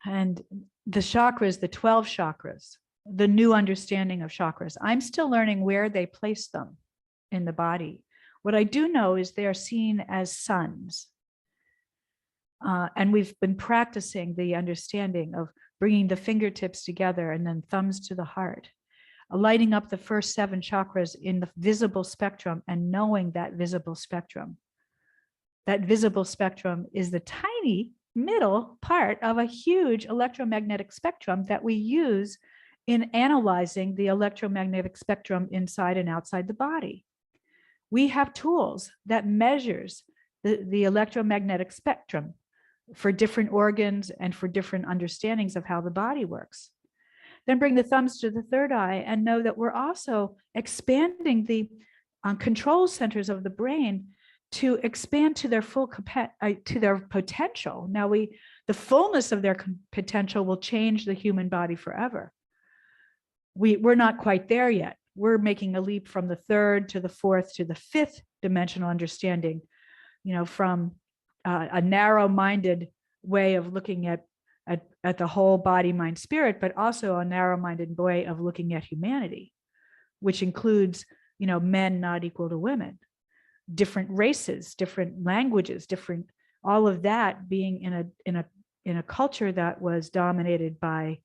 And the chakras, the 12 chakras, the new understanding of chakras, I'm still learning where they place them in the body. What I do know is they are seen as suns. And we've been practicing the understanding of bringing the fingertips together and then thumbs to the heart, lighting up the first 7 chakras in the visible spectrum and knowing that visible spectrum. That visible spectrum is the tiny middle part of a huge electromagnetic spectrum that we use in analyzing the electromagnetic spectrum inside and outside the body. We have tools that measures the electromagnetic spectrum for different organs and for different understandings of how the body works. Then bring the thumbs to the third eye and know that we're also expanding the control centers of the brain to expand to their full to their potential. Now the fullness of their potential will change the human body forever. We're not quite there yet. We're making a leap from the 3rd to the 4th to the 5th dimensional understanding, from a narrow-minded way of looking at the whole body, mind, spirit, but also a narrow-minded way of looking at humanity, which includes, men not equal to women, different races, different languages, different, all of that being in a culture that was dominated by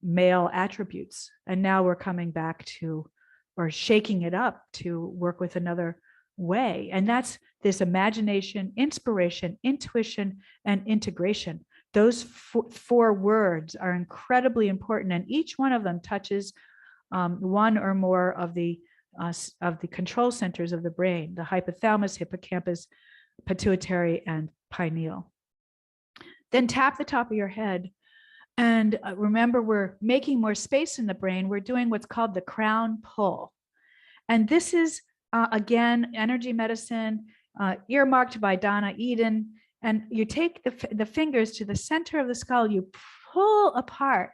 male attributes. And now we're coming back to, or shaking it up to work with another way. And that's this imagination, inspiration, intuition, and integration. Those 4 words are incredibly important, and each one of them touches one or more of the control centers of the brain: the hypothalamus, hippocampus, pituitary, and pineal. Then tap the top of your head. And remember, we're making more space in the brain. We're doing what's called the crown pull. And this is, again, energy medicine, earmarked by Donna Eden. And you take the fingers to the center of the skull, you pull apart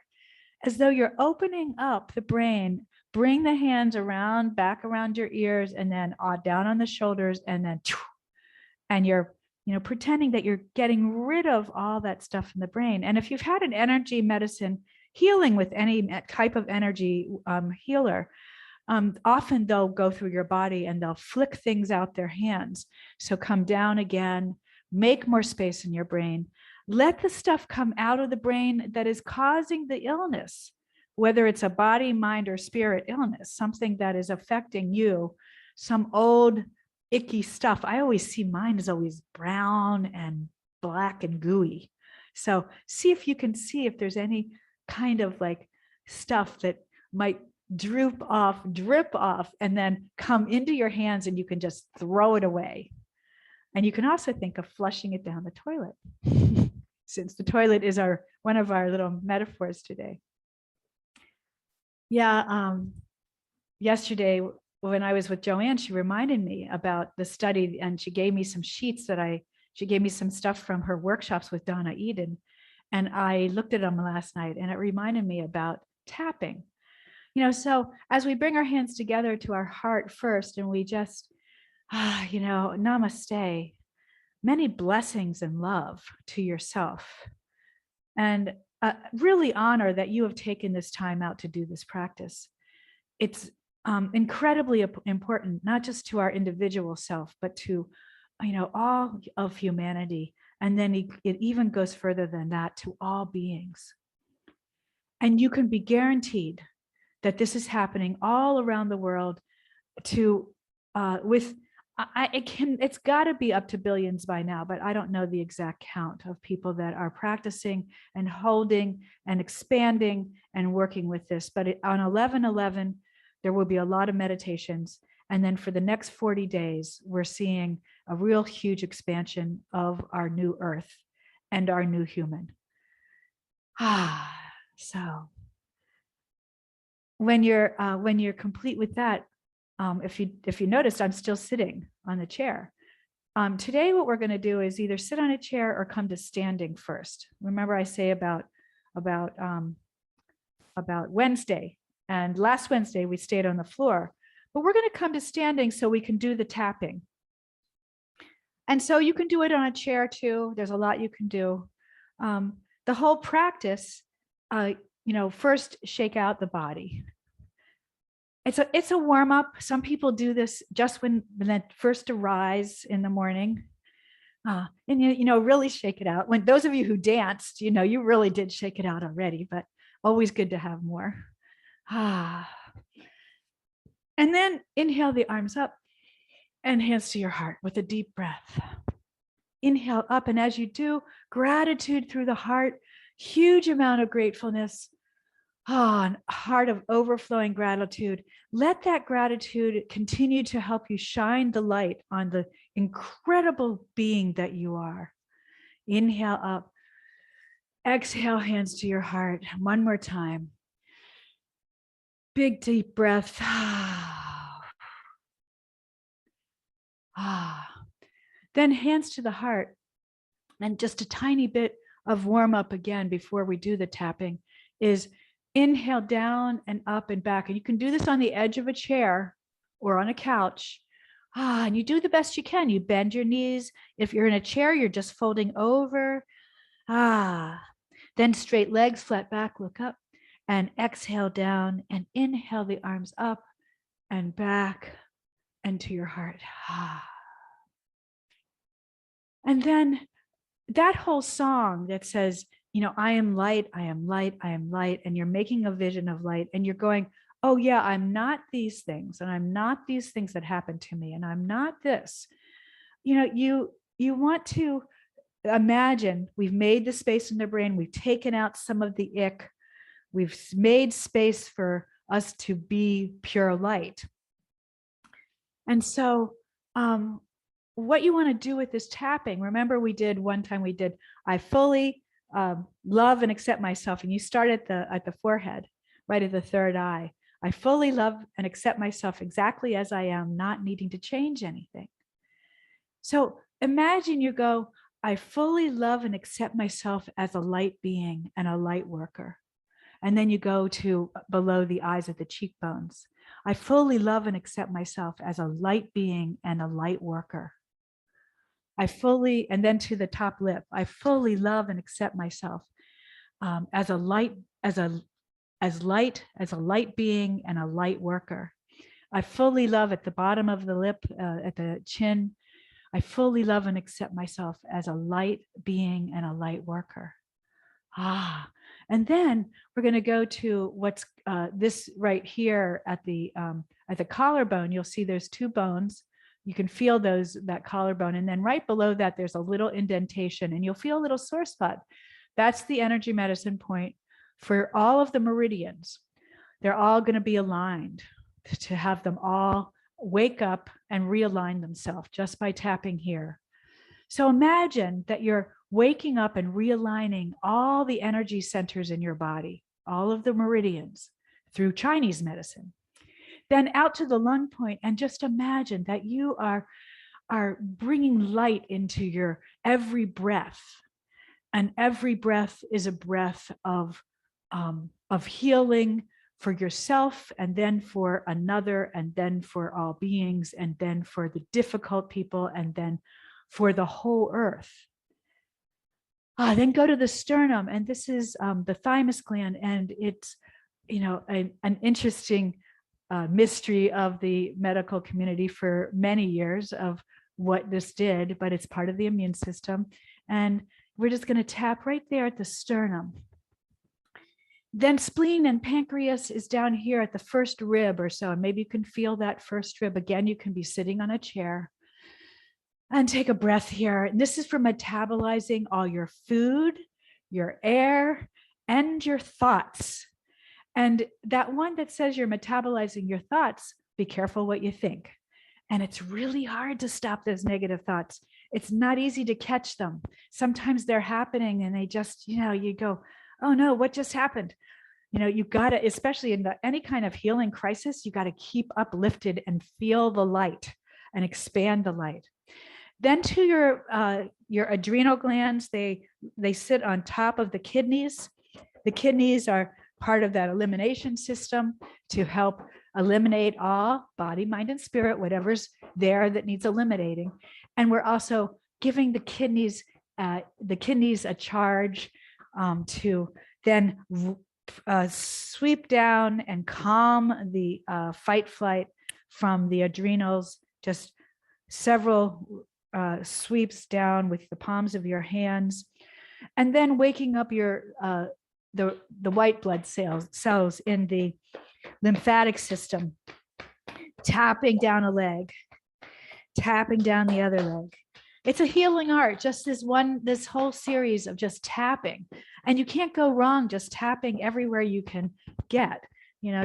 as though you're opening up the brain. Bring the hands around, back around your ears, and then down on the shoulders, and then, and you're pretending that you're getting rid of all that stuff in the brain. And if you've had an energy medicine healing with any type of energy healer, often they'll go through your body and they'll flick things out their hands. So come down again, make more space in your brain, let the stuff come out of the brain that is causing the illness, whether it's a body, mind, or spirit illness, something that is affecting you, some old icky stuff. I always see mine is always brown and black and gooey. So see if you can see if there's any kind of like stuff that might drip off, and then come into your hands, and you can just throw it away. And you can also think of flushing it down the toilet, since the toilet is one of our little metaphors today. Yeah, yesterday when I was with Joanne, she reminded me about the study, and she gave me some sheets she gave me some stuff from her workshops with Donna Eden. And I looked at them last night, and it reminded me about tapping. So as we bring our hands together to our heart first, and we just, namaste, many blessings and love to yourself. And really honor that you have taken this time out to do this practice. It's incredibly important, not just to our individual self, but to, all of humanity. And then it even goes further than that, to all beings. And you can be guaranteed that this is happening all around the world it's got to be up to billions by now, but I don't know the exact count of people that are practicing and holding and expanding and working with this. But on 11/11, there will be a lot of meditations. And then for the next 40 days, we're seeing a real huge expansion of our new earth and our new human. So when you're complete with that, if you noticed, I'm still sitting on the chair. Today, what we're going to do is either sit on a chair or come to standing first. Remember, I say about Wednesday, and last Wednesday we stayed on the floor, but we're going to come to standing so we can do the tapping. And so you can do it on a chair too. There's a lot you can do. the whole practice, first shake out the body. It's a warm up. Some people do this just when they first arise in the morning. And really shake it out. When those of you who danced, you really did shake it out already, but always good to have more. And then inhale the arms up and hands to your heart with a deep breath. Inhale up, and as you do, gratitude through the heart, huge amount of gratefulness. A heart of overflowing gratitude. Let that gratitude continue to help you shine the light on the incredible being that you are. Inhale up. Exhale, hands to your heart. One more time. Big, deep breath. Then hands to the heart. And just a tiny bit of warm up again before we do the tapping is inhale down and up and back. And you can do this on the edge of a chair or on a couch. And you do the best you can. You bend your knees. If you're in a chair, you're just folding over. Then straight legs, flat back, look up, and exhale down and inhale the arms up and back and to your heart. And then that whole song that says, I am light, I am light, I am light, and you're making a vision of light, and you're going, oh yeah, I'm not these things, and I'm not these things that happen to me, and I'm not this. You want to imagine we've made the space in the brain, we've taken out some of the ick, we've made space for us to be pure light. And so what you want to do with this tapping, remember one time we did, I fully love and accept myself, and you start at the forehead, right at the third eye. I fully love and accept myself exactly as I am, not needing to change anything. So imagine you go, I fully love and accept myself as a light being and a light worker. And then you go to below the eyes at the cheekbones. I fully love and accept myself as a light being and a light worker. And then to the top lip, I fully love and accept myself as a light being and a light worker. I fully love at the bottom of the lip, at the chin. I fully love and accept myself as a light being and a light worker. And then we're going to go to what's this right here at the collarbone. You'll see there's two bones. You can feel that collarbone. And then right below that, there's a little indentation, and you'll feel a little sore spot. That's the energy medicine point for all of the meridians. They're all going to be aligned to have them all wake up and realign themselves just by tapping here. So imagine that you're waking up and realigning all the energy centers in your body, all of the meridians through Chinese medicine. Then out to the lung point, and just imagine that you are bringing light into your every breath. And every breath is a breath of healing for yourself, and then for another, and then for all beings, and then for the difficult people, and then for the whole earth. Then go to the sternum, and this is the thymus gland, and it's an interesting mystery of the medical community for many years of what this did, but it's part of the immune system. And we're just going to tap right there at the sternum. Then spleen and pancreas is down here at the first rib or so. And maybe you can feel that first rib. Again, you can be sitting on a chair. And take a breath here. And this is for metabolizing all your food, your air, and your thoughts. And that one that says you're metabolizing your thoughts, be careful what you think. And it's really hard to stop those negative thoughts. It's not easy to catch them. Sometimes they're happening and they just, you go, oh no, what just happened? You got to, especially in any kind of healing crisis, you got to keep uplifted and feel the light and expand the light. Then to your adrenal glands, they sit on top of the kidneys. The kidneys are part of that elimination system to help eliminate all body, mind, and spirit, whatever's there that needs eliminating. And we're also giving the kidneys a charge to then sweep down and calm the fight flight from the adrenals, just several sweeps down with the palms of your hands, and then waking up your the white blood cells in the lymphatic system, tapping down a leg, tapping down the other leg. It's a healing art, just this whole series of just tapping. And you can't go wrong just tapping everywhere you can get.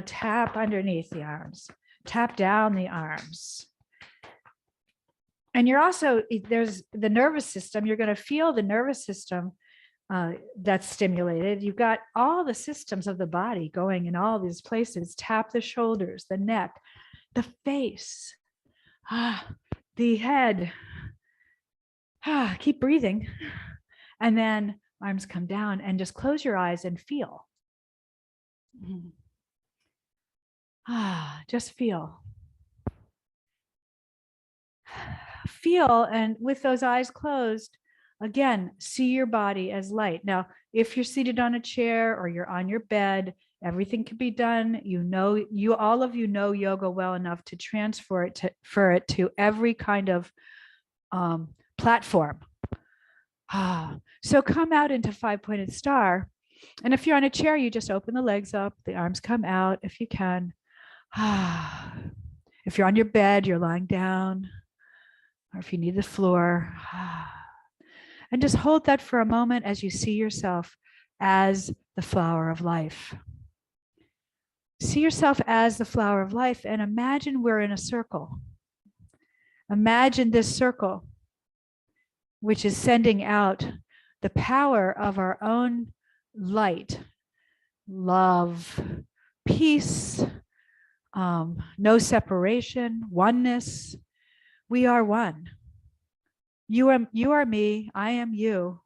Tap underneath the arms, tap down the arms. And you're also, there's the nervous system. You're going to feel the nervous system that's stimulated. You've got all the systems of the body going in all these places. Tap the shoulders, the neck, the face, the head. Keep breathing. And then arms come down and just close your eyes and feel. Just feel. Feel, and with those eyes closed, again, see your body as light. Now, if you're seated on a chair or you're on your bed, everything can be done. All of you know yoga well enough to transfer it to every kind of platform. So come out into 5-pointed star. And if you're on a chair, you just open the legs up, the arms come out if you can. If you're on your bed, you're lying down, or if you need the floor. And just hold that for a moment as you see yourself as the flower of life. See yourself as the flower of life, and imagine we're in a circle. Imagine this circle, which is sending out the power of our own light, love, peace, no separation, oneness. We are one. You are me, I am you.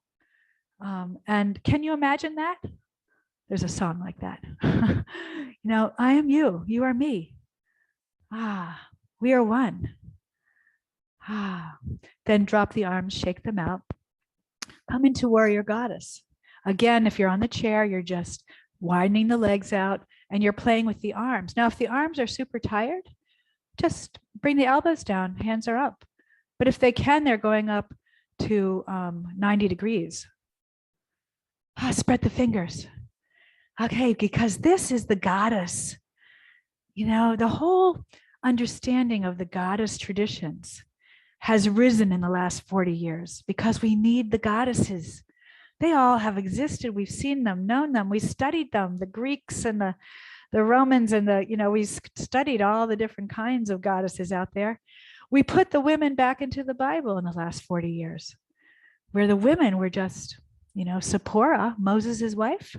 And can you imagine that? There's a song like that. I am you, you are me. We are one. Then drop the arms, shake them out. Come into warrior goddess. Again, if you're on the chair, you're just widening the legs out and you're playing with the arms. Now, if the arms are super tired, just bring the elbows down, hands are up. But if they can, they're going up to 90 degrees. Spread the fingers. Okay, because this is the goddess. The whole understanding of the goddess traditions has risen in the last 40 years because we need the goddesses. They all have existed. We've seen them, known them. We studied them, the Greeks and the Romans and we studied all the different kinds of goddesses out there. We put the women back into the Bible in the last 40 years, where the women were just, Zipporah, Moses' wife,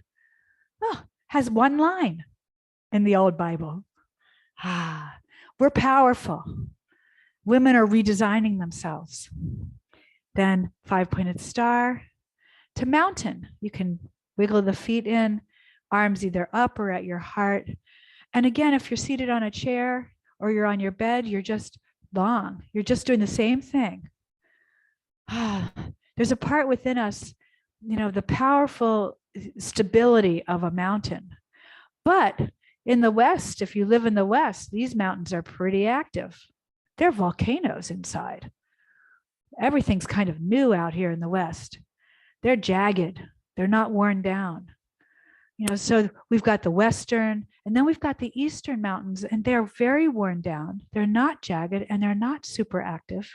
has one line in the old Bible. We're powerful. Women are redesigning themselves. Then 5-pointed star to mountain. You can wiggle the feet in, arms either up or at your heart. And again, if you're seated on a chair or you're on your bed, you're just long. You're just doing the same thing. There's a part within us, the powerful stability of a mountain. But in the West, if you live in the West, these mountains are pretty active. They're volcanoes inside. Everything's kind of new out here in the West. They're jagged. They're not worn down. So we've got the Western, and then we've got the Eastern mountains, and they're very worn down. They're not jagged, and they're not super active.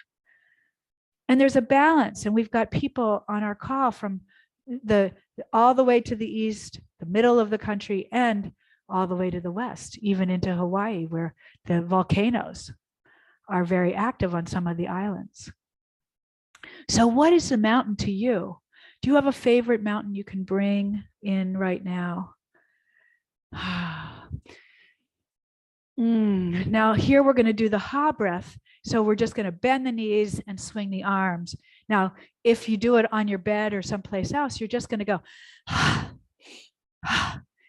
And there's a balance, and we've got people on our call from all the way to the East, the middle of the country, and all the way to the West, even into Hawaii, where the volcanoes are very active on some of the islands. So what is the mountain to you? Do you have a favorite mountain you can bring in right now? Now here we're going to do the ha breath. So we're just going to bend the knees and swing the arms. Now, if you do it on your bed or someplace else, you're just going to go,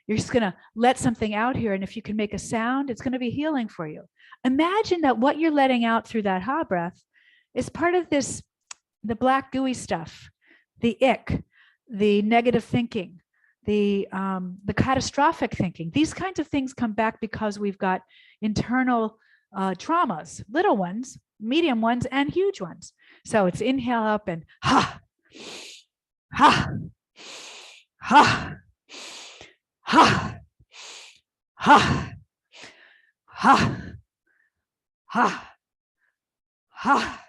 you're just going to let something out here. And if you can make a sound, it's going to be healing for you. Imagine that what you're letting out through that ha breath is part of the black gooey stuff, the ick, the negative thinking, the catastrophic thinking. These kinds of things come back because we've got internal traumas, little ones, medium ones, and huge ones. So it's inhale up and ha, ha, ha, ha, ha, ha, ha, ha,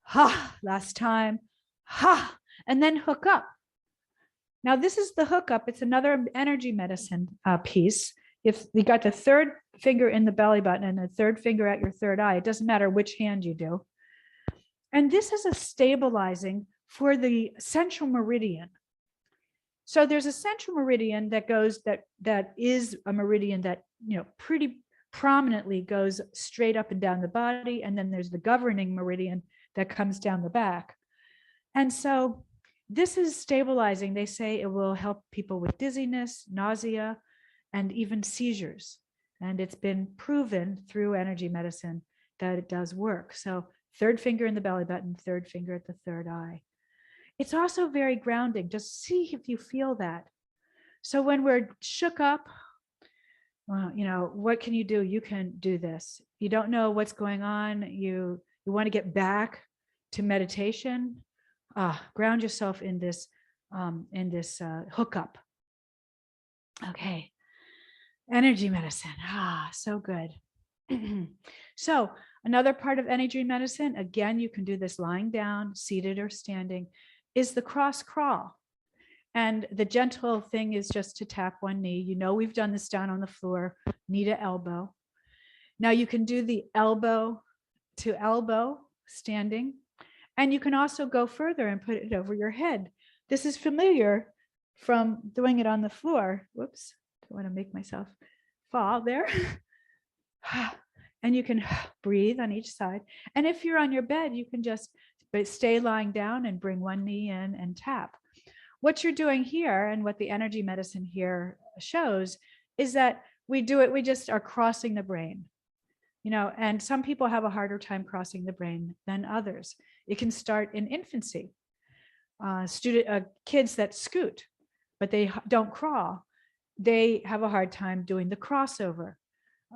ha. Last time, ha, and then hook up. Now, this is the hookup. It's another energy medicine piece. If you got the third finger in the belly button and the third finger at your third eye, it doesn't matter which hand you do. And this is a stabilizing for the central meridian. So there's a central meridian that goes, that is a meridian that, pretty prominently goes straight up and down the body. And then there's the governing meridian that comes down the back. And so this is stabilizing. They say it will help people with dizziness, nausea, and even seizures. And it's been proven through energy medicine that it does work. So third finger in the belly button, third finger at the third eye. It's also very grounding. Just see if you feel that. So when we're shook up, well, what can you do? You can do this. You don't know what's going on. You want to get back to meditation. Ground yourself in this hookup. Okay. Energy medicine. So good. So another part of energy medicine, again, you can do this lying down, seated or standing, is the cross crawl. And the gentle thing is just to tap one knee. We've done this down on the floor, knee to elbow. Now you can do the elbow to elbow standing. And you can also go further and put it over your head. This is familiar from doing it on the floor. Whoops, don't want to make myself fall there. And you can breathe on each side. And if you're on your bed, you can just stay lying down and bring one knee in and tap. What you're doing here, and what the energy medicine here shows, is that we just are crossing the brain. And some people have a harder time crossing the brain than others. It can start in infancy. Kids that scoot, but they don't crawl, they have a hard time doing the crossover.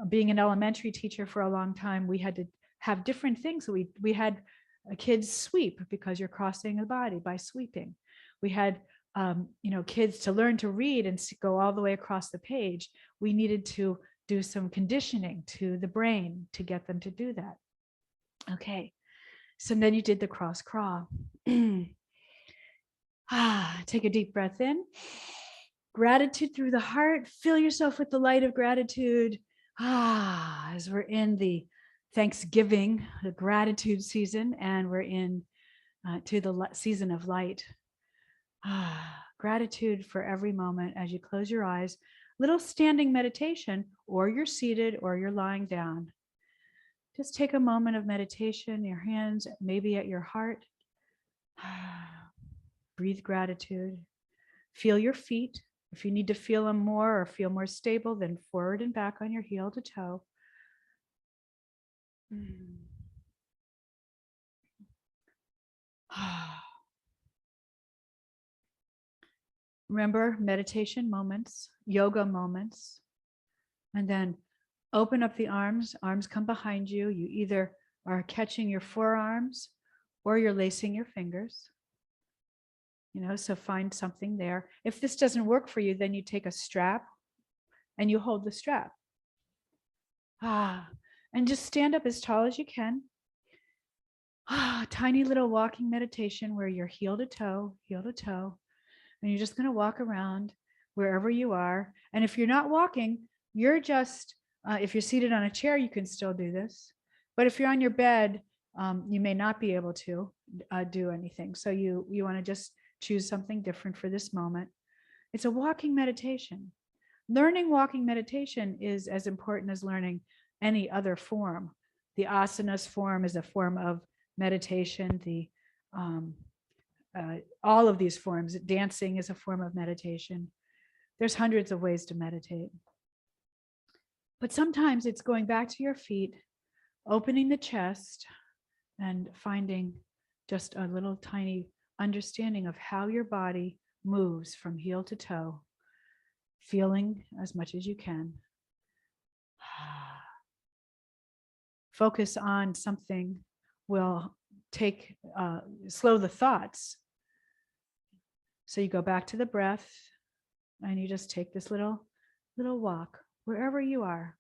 Being an elementary teacher for a long time, we had to have different things. We had kids sweep because you're crossing the body by sweeping. We had kids to learn to read and go all the way across the page. We needed to do some conditioning to the brain to get them to do that. Okay, so then you did the cross crawl. Take a deep breath in. Gratitude through the heart. Fill yourself with the light of gratitude. As we're in the Thanksgiving, the gratitude season, and we're in to the season of light. Gratitude for every moment as you close your eyes. Little standing meditation, or you're seated or you're lying down. Just take a moment of meditation, your hands maybe at your heart. Breathe gratitude. Feel your feet. If you need to feel them more or feel more stable, then forward and back on your heel to toe. Remember meditation moments, yoga moments, and then open up the arms. Arms come behind you. You either are catching your forearms or you're lacing your fingers. So find something there. If this doesn't work for you, then you take a strap and you hold the strap. And just stand up as tall as you can. Tiny little walking meditation where you're heel to toe. And you're just going to walk around wherever you are. And if you're not walking, you're just, if you're seated on a chair, you can still do this. But if you're on your bed, you may not be able to do anything. So you want to just choose something different for this moment. It's a walking meditation. Learning walking meditation is as important as learning any other form. The asanas form is a form of meditation. All of these forms, dancing is a form of meditation. There's hundreds of ways to meditate. But sometimes it's going back to your feet, opening the chest and finding just a little tiny understanding of how your body moves from heel to toe, feeling as much as you can. Focus on something will slow the thoughts. So you go back to the breath and you just take this little walk wherever you are.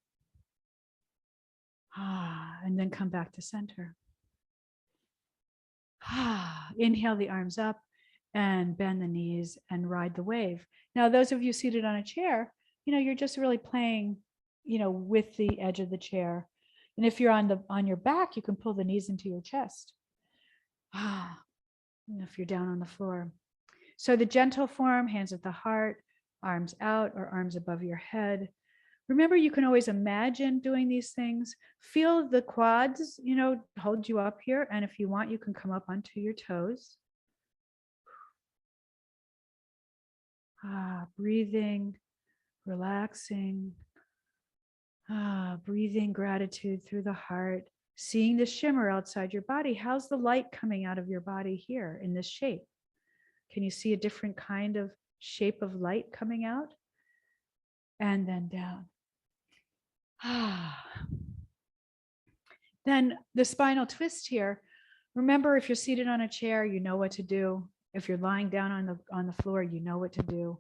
And then come back to center. Inhale the arms up and bend the knees and ride the wave. Now, those of you seated on a chair, you're just really playing, with the edge of the chair. And if you're on your back, you can pull the knees into your chest. If you're down on the floor. So the gentle form, hands at the heart, arms out or arms above your head. Remember, you can always imagine doing these things. Feel the quads, hold you up here. And if you want, you can come up onto your toes. Breathing, relaxing. Breathing gratitude through the heart. Seeing the shimmer outside your body. How's the light coming out of your body here in this shape? Can you see a different kind of shape of light coming out? And then down. Then the spinal twist here. Remember, if you're seated on a chair, you know what to do. If you're lying down on the floor, you know what to do.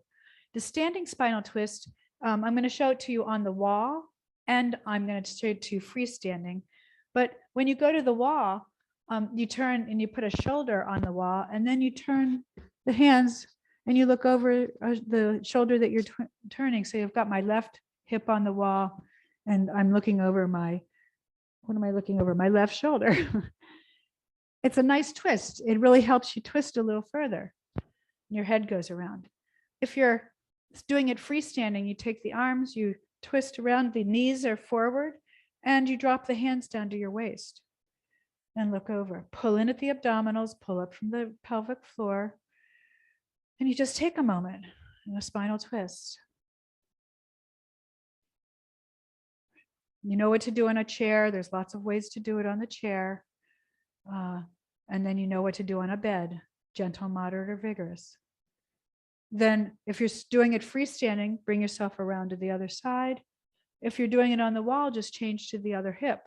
The standing spinal twist, I'm going to show it to you on the wall, and I'm going to show it to you freestanding. But when you go to the wall, you turn and you put a shoulder on the wall, and then you turn the hands and you look over the shoulder that you're turning. So you've got my left hip on the wall, and I'm looking over what am I looking over? My left shoulder. It's a nice twist. It really helps you twist a little further. Your head goes around. If you're doing it freestanding, you take the arms, you twist around, the knees are forward, and you drop the hands down to your waist and look over. Pull in at the abdominals, pull up from the pelvic floor, and you just take a moment in a spinal twist. You know what to do on a chair. There's lots of ways to do it on the chair. And then you know what to do on a bed, gentle, moderate, or vigorous. Then if you're doing it freestanding, bring yourself around to the other side. If you're doing it on the wall, just change to the other hip.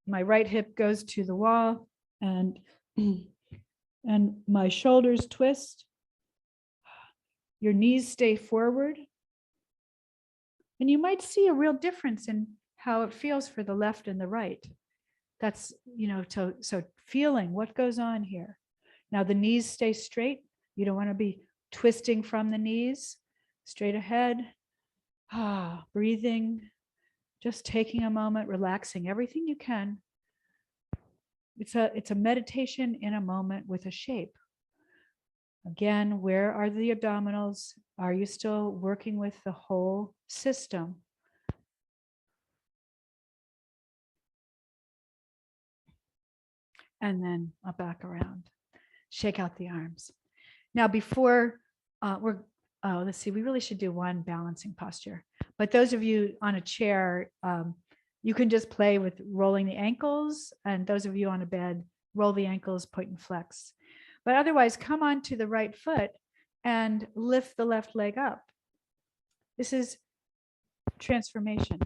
My right hip goes to the wall, and my shoulders twist. Your knees stay forward. And you might see a real difference in how it feels for the left and the right. That's, so feeling what goes on here. Now the knees stay straight. You don't want to be twisting from the knees, straight ahead. Breathing, just taking a moment, relaxing everything you can. It's a meditation in a moment with a shape. Again, where are the abdominals? Are you still working with the whole system? And then back around. Shake out the arms. Now, before let's see, we really should do one balancing posture. But those of you on a chair, you can just play with rolling the ankles. And those of you on a bed, roll the ankles, point and flex. But otherwise, come onto the right foot and lift the left leg up. This is transformation.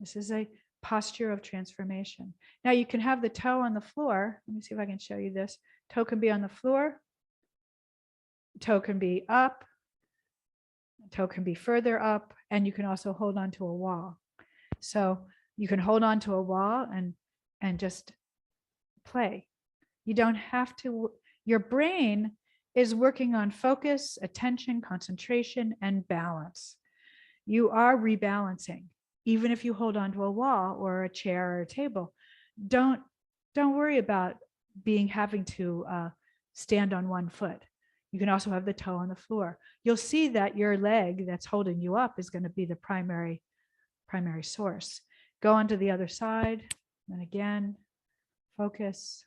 This is a posture of transformation. Now you can have the toe on the floor. Let me see if I can show you this. Toe can be on the floor. Toe can be up. Toe can be further up. And you can also hold on to a wall. So you can hold on to a wall and just play. You don't have to. Your brain is working on focus, attention, concentration, and balance. You are rebalancing. Even if you hold on to a wall or a chair or a table, don't worry about having to stand on one foot. You can also have the toe on the floor. You'll see that your leg that's holding you up is going to be the primary source. Go on to the other side, and again, focus.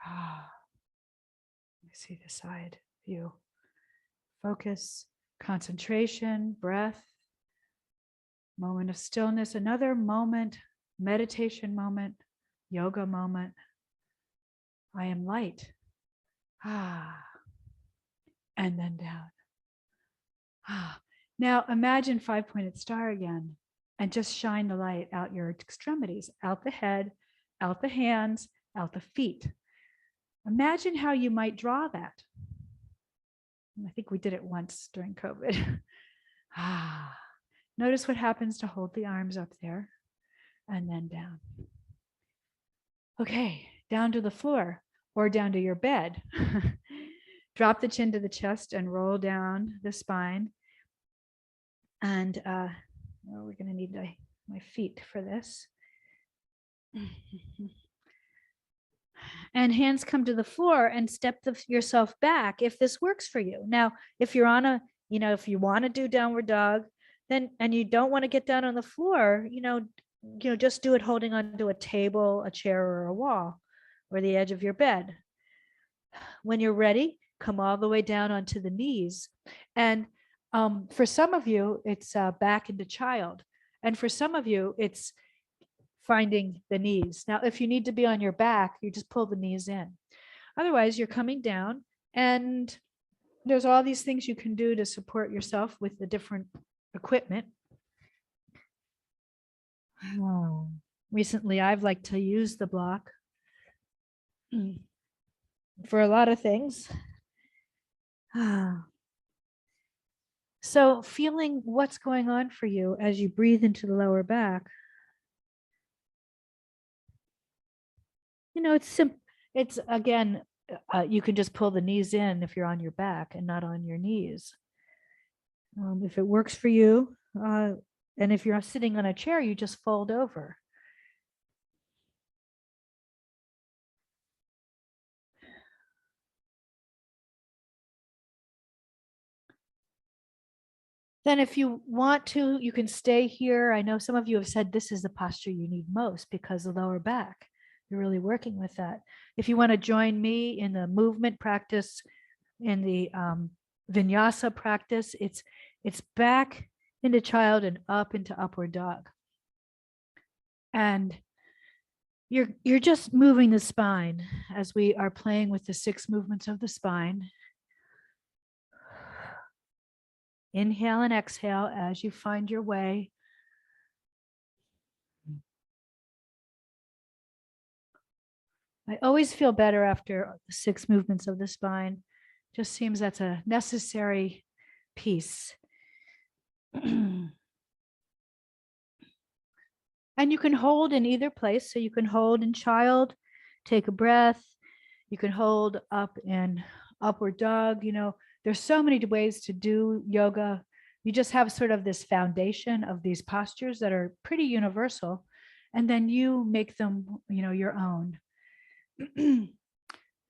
Let me see the side view. Focus, concentration, breath, moment of stillness, another moment, meditation moment, yoga moment. I am light. Ah, and then down. Ah. Now imagine five-pointed star again and just shine the light out your extremities, out the head, out the hands, out the feet. Imagine how you might draw that. I think we did it once during COVID. Ah. Notice what happens to hold the arms up there and then down. Okay, down to the floor or down to your bed. Drop the chin to the chest and roll down the spine. And we're going to need my feet for this. And hands come to the floor and step yourself back if this works for you. Now, if you're on a, if you want to do downward dog, then, and you don't want to get down on the floor, just do it holding onto a table, a chair, or a wall, or the edge of your bed. When you're ready, come all the way down onto the knees. And for some of you, it's back into child. And for some of you, it's finding the knees. Now, if you need to be on your back, you just pull the knees in. Otherwise, you're coming down, and there's all these things you can do to support yourself with the different equipment. Recently, I've liked to use the block for a lot of things. So feeling what's going on for you as you breathe into the lower back. It's simple. It's again, you can just pull the knees in if you're on your back and not on your knees. If it works for you, and if you're sitting on a chair, you just fold over. Then if you want to, you can stay here. I know some of you have said this is the posture you need most because the lower back. You're really working with that. If you want to join me in the movement practice, in the vinyasa practice, it's back into child and up into upward dog. And you're just moving the spine as we are playing with the 6 movements of the spine. Inhale and exhale as you find your way. I always feel better after 6 movements of the spine. Just seems that's a necessary piece. And you can hold in either place. So you can hold in child, take a breath. You can hold up in upward dog. There's so many ways to do yoga. You just have sort of this foundation of these postures that are pretty universal. And then you make them, your own.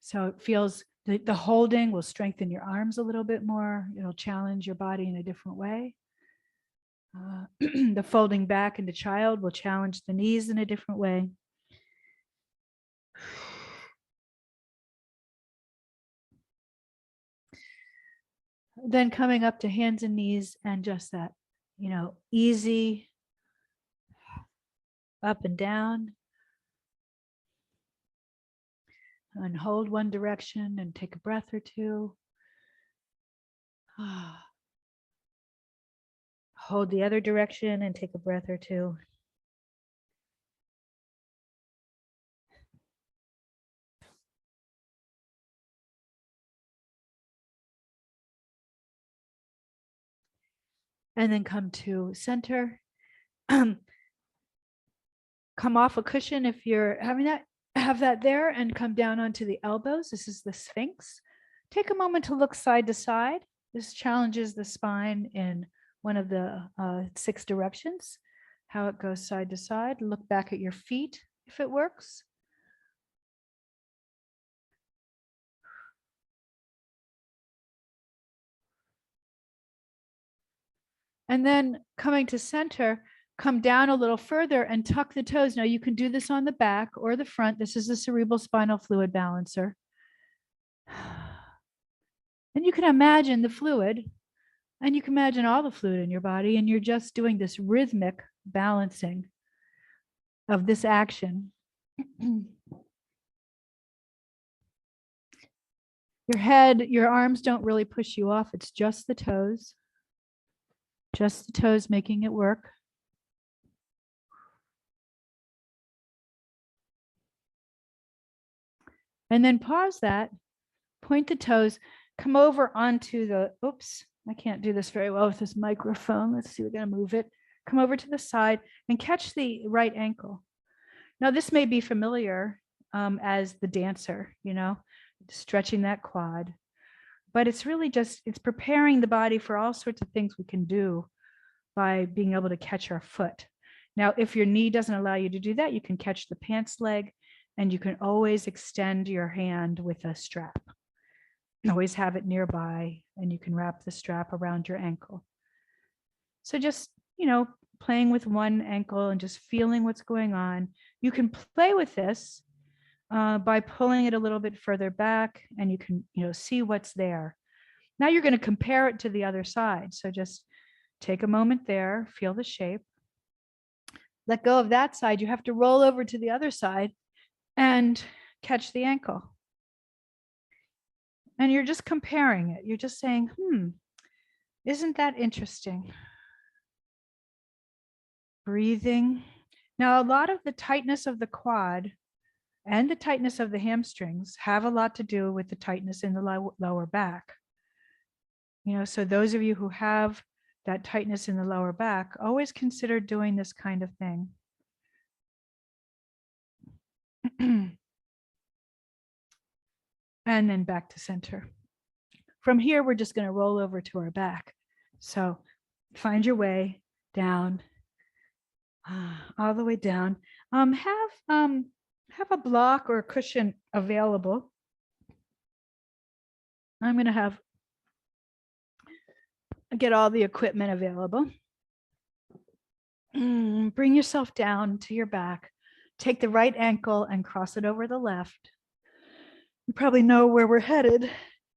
So it feels the holding will strengthen your arms a little bit more. It'll challenge your body in a different way. The folding back into child will challenge the knees in a different way. Then coming up to hands and knees and just that, easy up and down. And hold one direction and take a breath or two. Hold the other direction and take a breath or two. And then come to center. Come off a cushion if you're having that, have that there, and come down onto the elbows. This is the Sphinx. Take a moment to look side to side. This challenges the spine in one of the 6 directions, how it goes side to side. Look back at your feet if it works. And then coming to center, come down a little further and tuck the toes. Now you can do this on the back or the front. This is the cerebral spinal fluid balancer. And you can imagine the fluid, and you can imagine all the fluid in your body, and you're just doing this rhythmic balancing of this action. Your head, your arms don't really push you off. It's just the toes. Just the toes making it work. And then pause that, point the toes, come over onto the, oops, I can't do this very well with this microphone. Let's see, we're going to move it. Come over to the side and catch the right ankle. Now, this may be familiar as the dancer, you know, stretching that quad, but it's really just, it's preparing the body for all sorts of things we can do by being able to catch our foot. Now, if your knee doesn't allow you to do that, you can catch the pants leg, and you can always extend your hand with a strap. Always have it nearby, and you can wrap the strap around your ankle. So just, you know, playing with one ankle and just feeling what's going on. You can play with this by pulling it a little bit further back, and you can, you know, see what's there. Now you're going to compare it to the other side. So just take a moment there, feel the shape. Let go of that side. You have to roll over to the other side and catch the ankle. And you're just comparing it. You're just saying, isn't that interesting? Breathing. Now, a lot of the tightness of the quad and the tightness of the hamstrings have a lot to do with the tightness in the lower back. You know, so those of you who have that tightness in the lower back, always consider doing this kind of thing. And then back to center. From here, we're just going to roll over to our back. So find your way down, all the way down. Have a block or a cushion available. I'm going to get all the equipment available. Bring yourself down to your back. Take the right ankle and cross it over the left. You probably know where we're headed.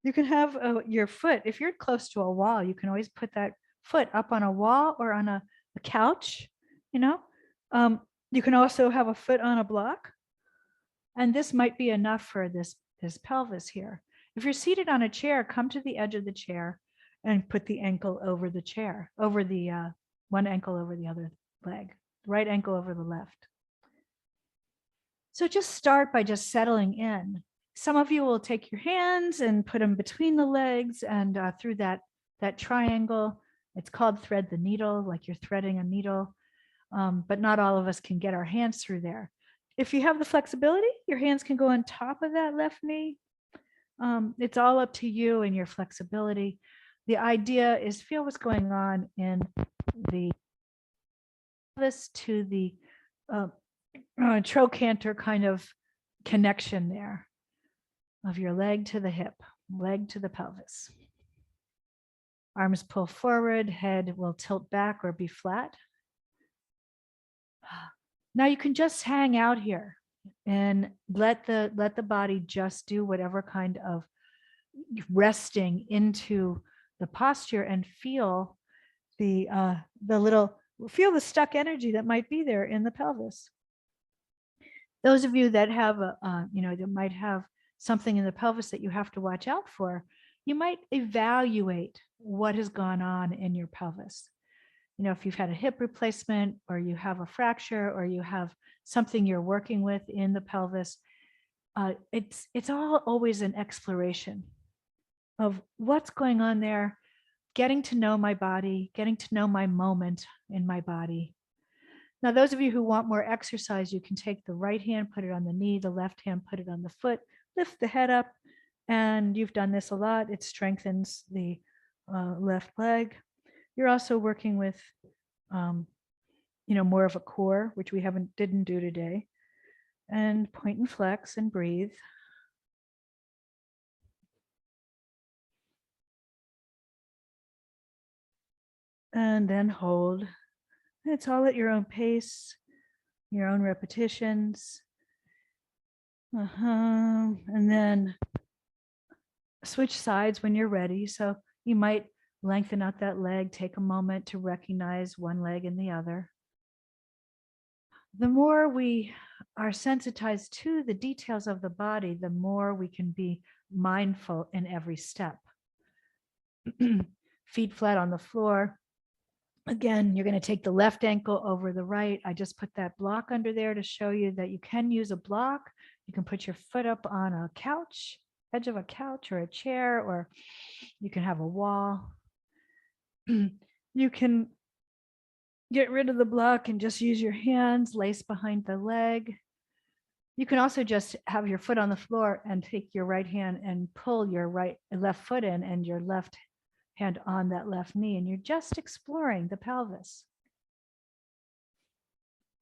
You can have your foot, if you're close to a wall, you can always put that foot up on a wall or on a couch, you know. You can also have a foot on a block. And this might be enough for this pelvis here. If you're seated on a chair, come to the edge of the chair and put the ankle over the chair, over the one ankle over the other leg, right ankle over the left. So just start by just settling in. Some of you will take your hands and put them between the legs and through that triangle. It's called thread the needle, like you're threading a needle, but not all of us can get our hands through there. If you have the flexibility, your hands can go on top of that left knee. It's all up to you and your flexibility. The idea is feel what's going on in the pelvis to the trochanter kind of connection there of your leg to the hip, leg to the pelvis. Arms pull forward, head will tilt back or be flat. Now you can just hang out here and let the body just do whatever kind of resting into the posture and feel the stuck energy that might be there in the pelvis. Those of you that have that might have something in the pelvis that you have to watch out for, you might evaluate what has gone on in your pelvis. You know, if you've had a hip replacement or you have a fracture or you have something you're working with in the pelvis, it's all always an exploration of what's going on there, getting to know my body, getting to know my moment in my body. Now, those of you who want more exercise, you can take the right hand, put it on the knee, the left hand, put it on the foot, lift the head up, and you've done this a lot. It strengthens the left leg. You're also working with, more of a core, which we didn't do today. And point and flex and breathe. And then hold. It's all at your own pace, your own repetitions. And then switch sides when you're ready. So you might lengthen out that leg, take a moment to recognize one leg and the other. The more we are sensitized to the details of the body, the more we can be mindful in every step. Feet flat on the floor. Again, you're going to take the left ankle over the right. I just put that block under there to show you that you can use a block. You can put your foot up on a couch, edge of a couch or a chair, or you can have a wall. You can get rid of the block and just use your hands, lace behind the leg. You can also just have your foot on the floor and take your right hand and pull your left foot in and your left hand on that left knee, and you're just exploring the pelvis.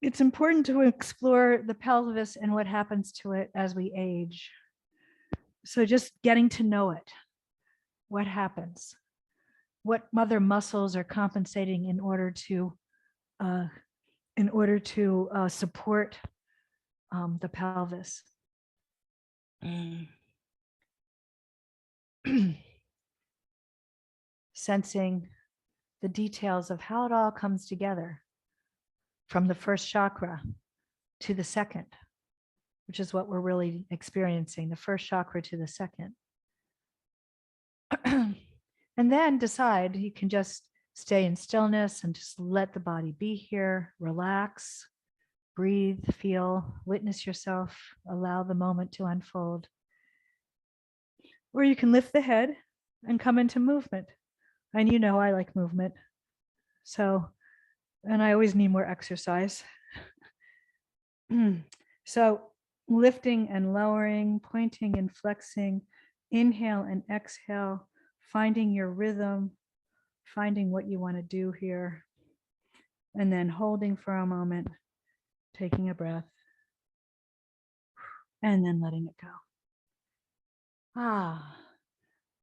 It's important to explore the pelvis and what happens to it as we age. So just getting to know it. What happens? What other muscles are compensating in order to support the pelvis? Sensing the details of how it all comes together from the first chakra to the second, which is what we're really experiencing, the first chakra to the second. And then decide, you can just stay in stillness and just let the body be here, relax, breathe, feel, witness yourself, allow the moment to unfold. Or you can lift the head and come into movement. And you know I like movement. So, and I always need more exercise. So lifting and lowering, pointing and flexing, inhale and exhale, finding your rhythm, finding what you want to do here, and then holding for a moment, taking a breath, and then letting it go.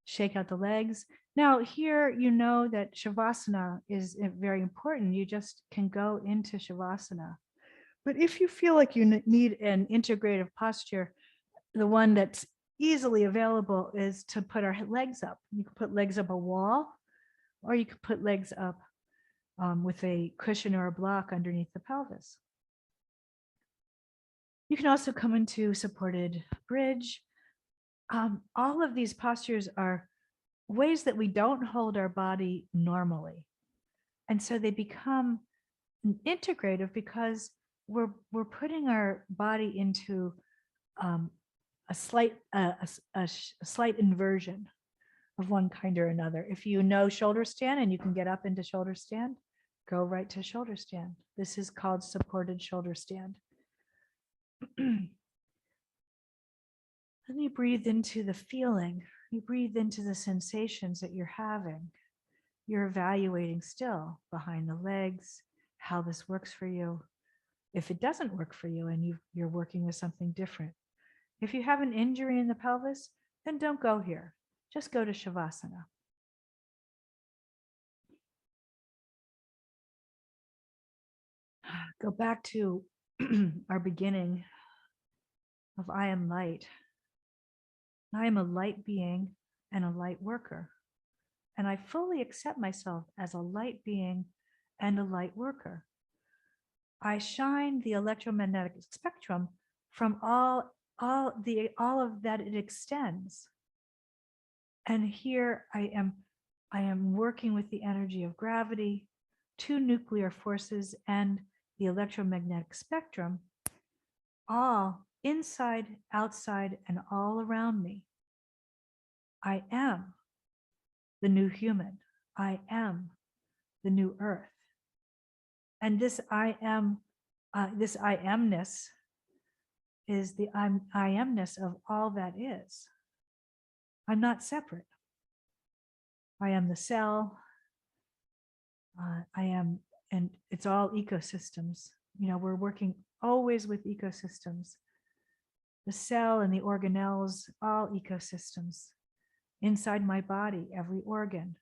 Shake out the legs. Now here, you know that Shavasana is very important. You just can go into Shavasana. But if you feel like you need an integrative posture, the one that's easily available is to put our legs up. You can put legs up a wall, or you could put legs up with a cushion or a block underneath the pelvis. You can also come into supported bridge. All of these postures are ways that we don't hold our body normally. And so they become integrative because we're putting our body into a slight inversion of one kind or another. If you know shoulder stand and you can get up into shoulder stand, go right to shoulder stand. This is called supported shoulder stand. And you breathe into the feeling. You breathe into the sensations that you're having. You're evaluating still behind the legs, how this works for you. If it doesn't work for you and you're working with something different. If you have an injury in the pelvis, then don't go here. Just go to Shavasana. Go back to our beginning of I am light. I am a light being and a light worker. And I fully accept myself as a light being and a light worker. I shine the electromagnetic spectrum from all of that it extends. And here I am working with the energy of gravity, two nuclear forces, and the electromagnetic spectrum, all inside, outside, and all around me. I am the new human. I am the new earth. And this I amness is the I amness of all that is. I'm not separate. I am the cell. I am, and it's all ecosystems. You know, we're working always with ecosystems. The cell and the organelles, all ecosystems. Inside my body, every organ.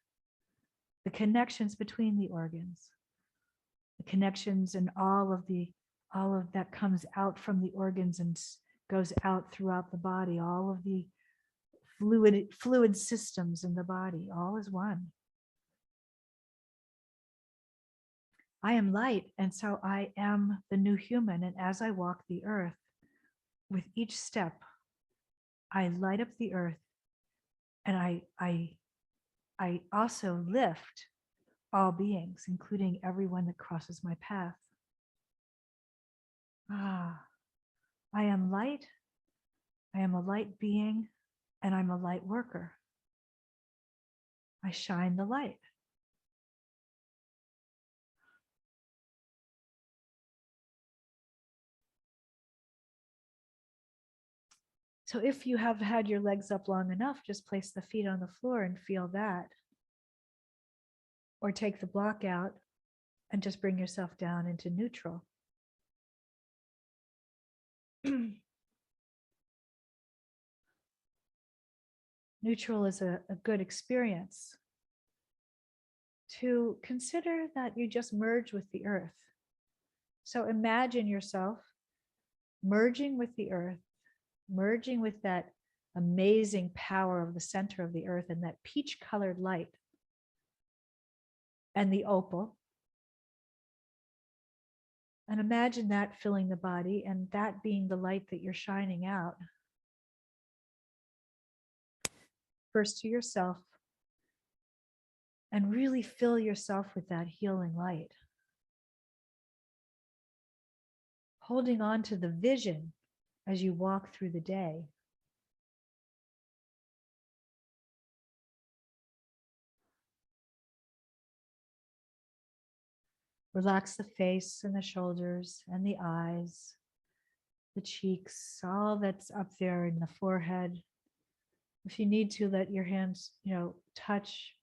The connections between the organs. The connections and all of that comes out from the organs and goes out throughout the body. All of the fluid systems in the body, all is one. I am light, and so I am the new human. And as I walk the earth, with each step, I light up the earth And I also lift all beings, including everyone that crosses my path. Ah, I am light. I am a light being, and I'm a light worker. I shine the light. So if you have had your legs up long enough, just place the feet on the floor and feel that. Or take the block out and just bring yourself down into neutral. Neutral is a good experience. To consider that you just merge with the earth. So imagine yourself merging with the earth, merging with that amazing power of the center of the earth and that peach colored light and the opal. And imagine that filling the body and that being the light that you're shining out. First to yourself, and really fill yourself with that healing light. Holding on to the vision as you walk through the day. Relax the face and the shoulders and the eyes, the cheeks, all that's up there in the forehead. If you need to, let your hands, touch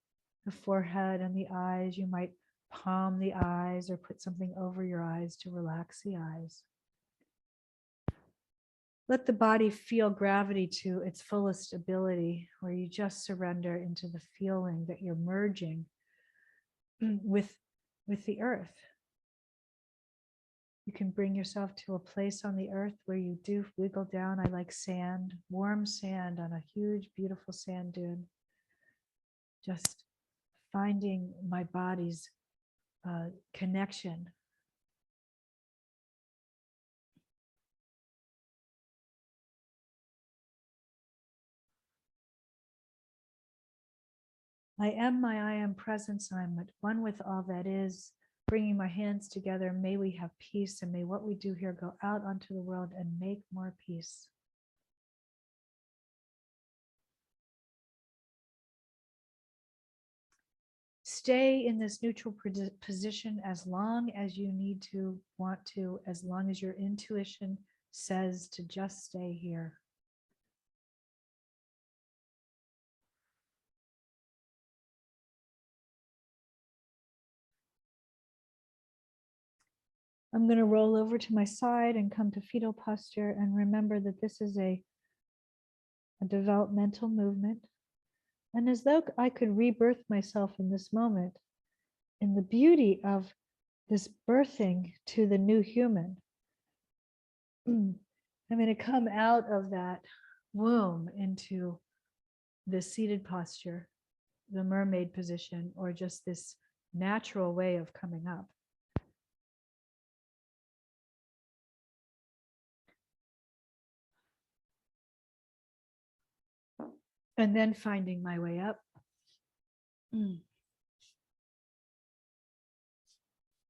the forehead and the eyes. You might palm the eyes or put something over your eyes to relax the eyes. Let the body feel gravity to its fullest ability, where you just surrender into the feeling that you're merging with the earth. You can bring yourself to a place on the earth where you do wiggle down. I like sand, warm sand on a huge, beautiful sand dune. Just finding my body's connection. I am presence. I'm at one with all that is. Bringing my hands together, may we have peace, and may what we do here go out onto the world and make more peace. Stay in this neutral position as long as you need to, want to, as long as your intuition says to just stay here. I'm going to roll over to my side and come to fetal posture, and remember that this is a developmental movement. And as though I could rebirth myself in this moment, in the beauty of this birthing to the new human, I'm going to come out of that womb into the seated posture, the mermaid position, or just this natural way of coming up. And then finding my way up.